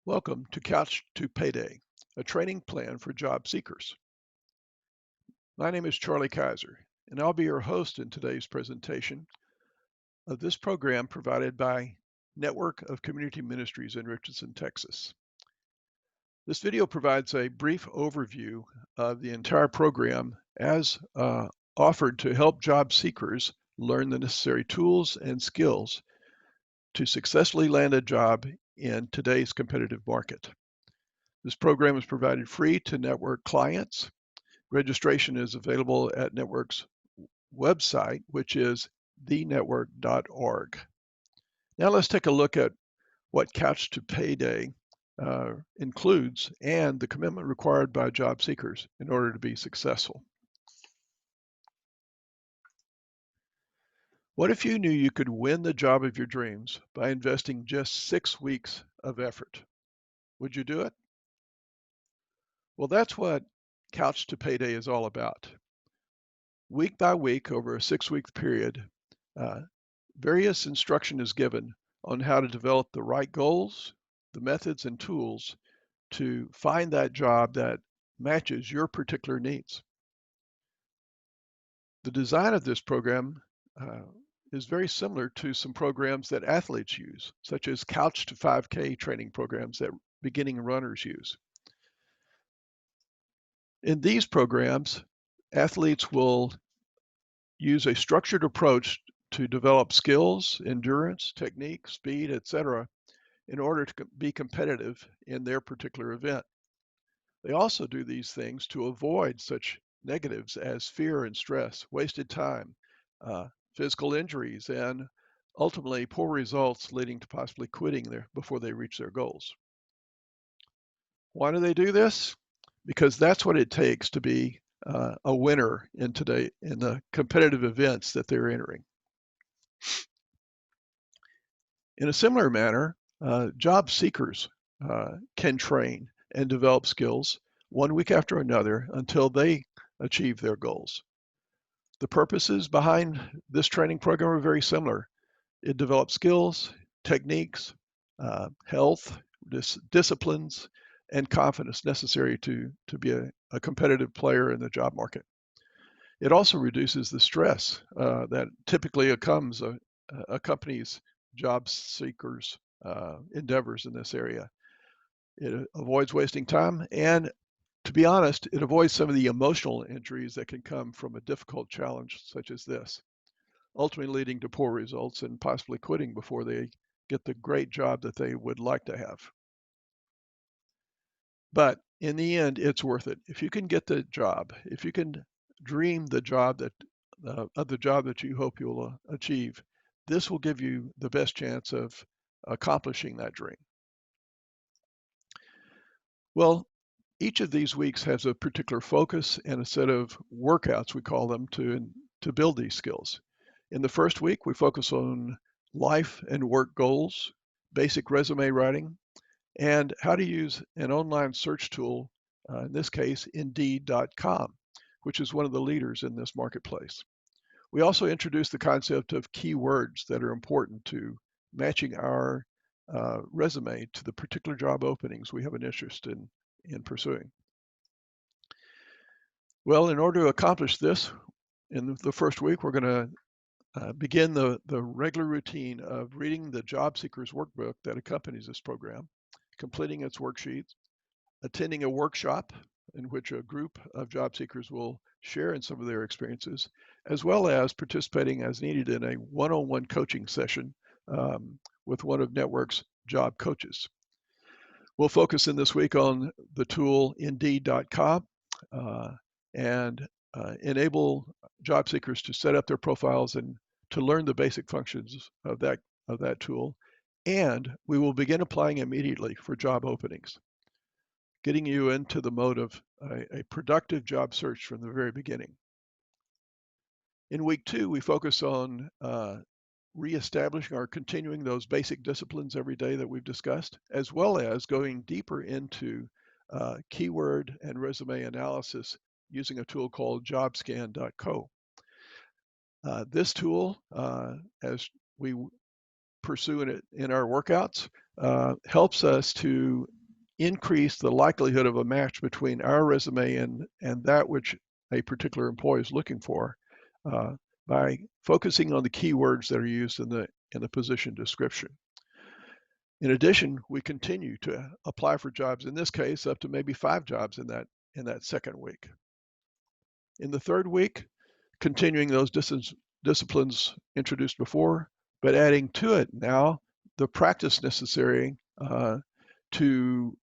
Welcome to Couch to Payday, a training plan for job seekers. My name is Charlie Kaiser, and I'll be your host in today's presentation of this program provided by Network of Community Ministries in Richardson, Texas. This video provides a brief overview of the entire program as offered to help job seekers learn the necessary tools and skills to successfully land a job in today's competitive market. This program is provided free to Network clients. Registration is available at Network's website, which is thenetwork.org. Now let's take a look at what Couch to Payday includes and the commitment required by job seekers in order to be successful. What if you knew you could win the job of your dreams by investing just 6 weeks of effort? Would you do it? Well, that's what Couch to Payday is all about. Week by week, over a 6-week period, various instruction is given on how to develop the right goals, the methods and tools to find that job that matches your particular needs. The design of this program is very similar to some programs that athletes use, such as Couch to 5K training programs that beginning runners use. In these programs, athletes will use a structured approach to develop skills, endurance, technique, speed, etc., in order to be competitive in their particular event. They also do these things to avoid such negatives as fear and stress, wasted time, physical injuries, and ultimately poor results leading to possibly quitting before they reach their goals. Why do they do this? Because that's what it takes to be a winner in the competitive events that they're entering. In a similar manner, job seekers can train and develop skills one week after another until they achieve their goals. The purposes behind this training program are very similar. It develops skills, techniques, health, disciplines, and confidence necessary to be a competitive player in the job market. It also reduces the stress that typically accompanies job seekers' endeavors in this area. It avoids wasting time, and to be honest, it avoids some of the emotional injuries that can come from a difficult challenge such as this, ultimately leading to poor results and possibly quitting before they get the great job that they would like to have. But in the end, it's worth it. If you can get the job, if you can dream the job of the job that you hope you'll achieve, this will give you the best chance of accomplishing that dream. Well, each of these weeks has a particular focus and a set of workouts, we call them, to build these skills. In the first week, we focus on life and work goals, basic resume writing, and how to use an online search tool, in this case, Indeed.com, which is one of the leaders in this marketplace. We also introduce the concept of keywords that are important to matching our resume to the particular job openings we have an interest in pursuing. Well, in order to accomplish this, in the first week, we're going to begin the regular routine of reading the job seekers workbook that accompanies this program, completing its worksheets, attending a workshop in which a group of job seekers will share in some of their experiences, as well as participating as needed in a one-on-one coaching session with one of Network's job coaches. We'll focus in this week on the tool Indeed.com and enable job seekers to set up their profiles and to learn the basic functions of that tool. And we will begin applying immediately for job openings, getting you into the mode of a productive job search from the very beginning. In week 2, we focus on reestablishing or continuing those basic disciplines every day that we've discussed, as well as going deeper into keyword and resume analysis using a tool called jobscan.co. This tool, as we pursue it in our workouts, helps us to increase the likelihood of a match between our resume and that which a particular employee is looking for by focusing on the keywords that are used in the position description. In addition, we continue to apply for jobs, in this case, up to maybe 5 jobs in that second week. In the third week, continuing those disciplines introduced before, but adding to it now the practice necessary to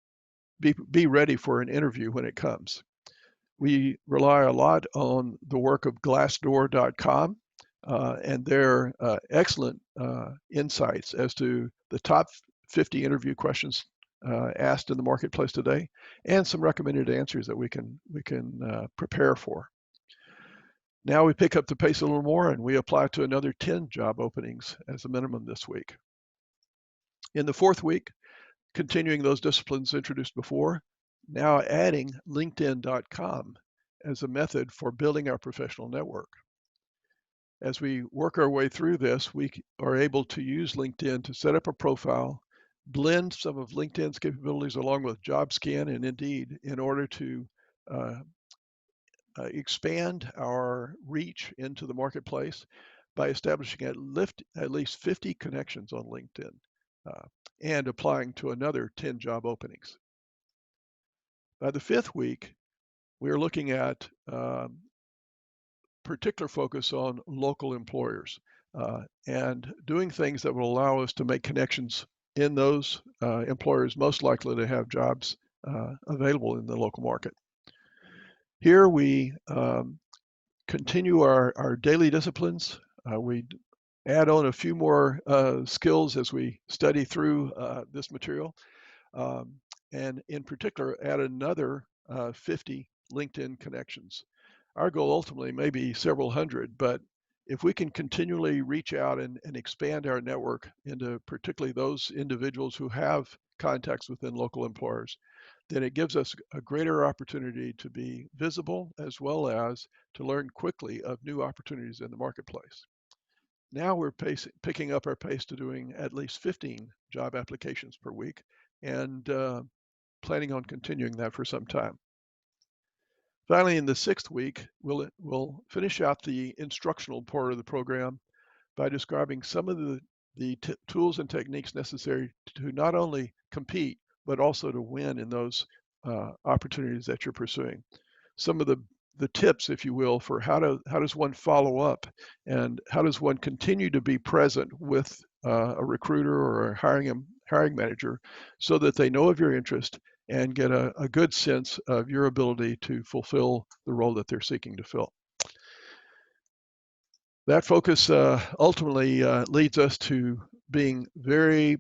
be ready for an interview when it comes. We rely a lot on the work of Glassdoor.com and their excellent insights as to the top 50 interview questions asked in the marketplace today, and some recommended answers that we can prepare for. Now we pick up the pace a little more and we apply to another 10 job openings as a minimum this week. In the fourth week, continuing those disciplines introduced before, now adding LinkedIn.com as a method for building our professional network. As we work our way through this, we are able to use LinkedIn to set up a profile, blend some of LinkedIn's capabilities along with JobScan and Indeed in order to expand our reach into the marketplace by establishing at least 50 connections on LinkedIn and applying to another 10 job openings. By the fifth week, we are looking at particular focus on local employers and doing things that will allow us to make connections in those employers most likely to have jobs available in the local market. Here we continue our daily disciplines. We add on a few more skills as we study through this material. And in particular, add another 50 LinkedIn connections. Our goal ultimately may be several hundred, but if we can continually reach out and expand our network into particularly those individuals who have contacts within local employers, then it gives us a greater opportunity to be visible as well as to learn quickly of new opportunities in the marketplace. Now we're picking up our pace to doing at least 15 job applications per week and planning on continuing that for some time. Finally, in the sixth week, we'll finish out the instructional part of the program by describing some of the tools and techniques necessary to not only compete, but also to win in those opportunities that you're pursuing. Some of the tips, if you will, for how does one follow up and how does one continue to be present with a recruiter or a hiring manager so that they know of your interest and get a good sense of your ability to fulfill the role that they're seeking to fill. That focus ultimately leads us to being very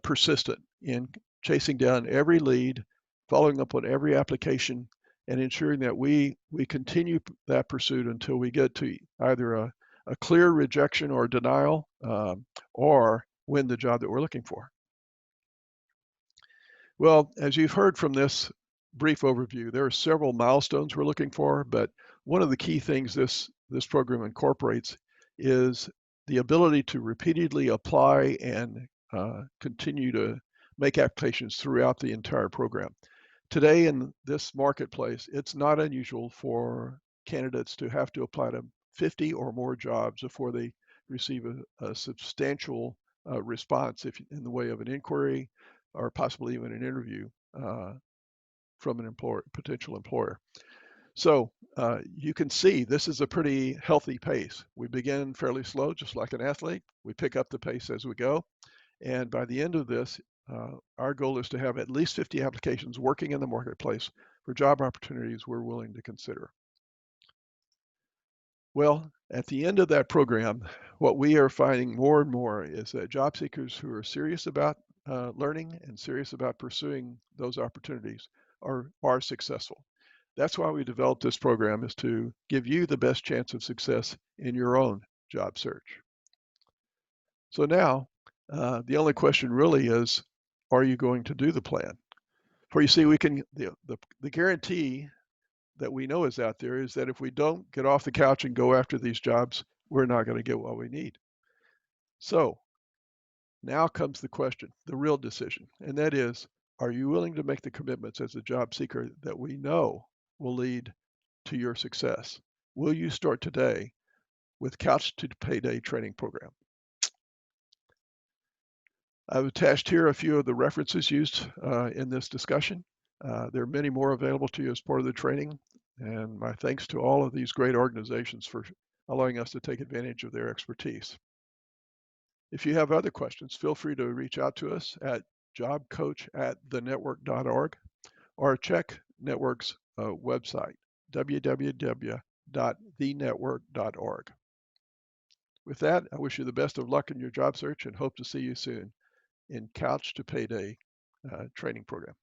persistent in chasing down every lead, following up on every application, and ensuring that we continue that pursuit until we get to either a clear rejection or denial or win the job that we're looking for. Well, as you've heard from this brief overview, there are several milestones we're looking for, but one of the key things this program incorporates is the ability to repeatedly apply and continue to make applications throughout the entire program. Today in this marketplace, it's not unusual for candidates to have to apply to 50 or more jobs before they receive a substantial response in the way of an inquiry or possibly even an interview from an potential employer. So you can see this is a pretty healthy pace. We begin fairly slow, just like an athlete. We pick up the pace as we go. And by the end of this, our goal is to have at least 50 applications working in the marketplace for job opportunities we're willing to consider. Well, at the end of that program, what we are finding more and more is that job seekers who are serious about learning and serious about pursuing those opportunities are successful. That's why we developed this program, is to give you the best chance of success in your own job search. So now, the only question really is, are you going to do the plan? For you see, we can the guarantee that we know is out there is that if we don't get off the couch and go after these jobs, we're not going to get what we need. So now comes the question, the real decision, and that is, Are you willing to make the commitments as a job seeker that we know will lead to your success? Will you start today with Couch to Payday training program? I've attached here a few of the references used in this discussion. There are many more available to you as part of the training, and my thanks to all of these great organizations for allowing us to take advantage of their expertise. If you have other questions, feel free to reach out to us at jobcoach@thenetwork.org or check Network's website, www.thenetwork.org. With that, I wish you the best of luck in your job search and hope to see you soon in Couch to Payday training program.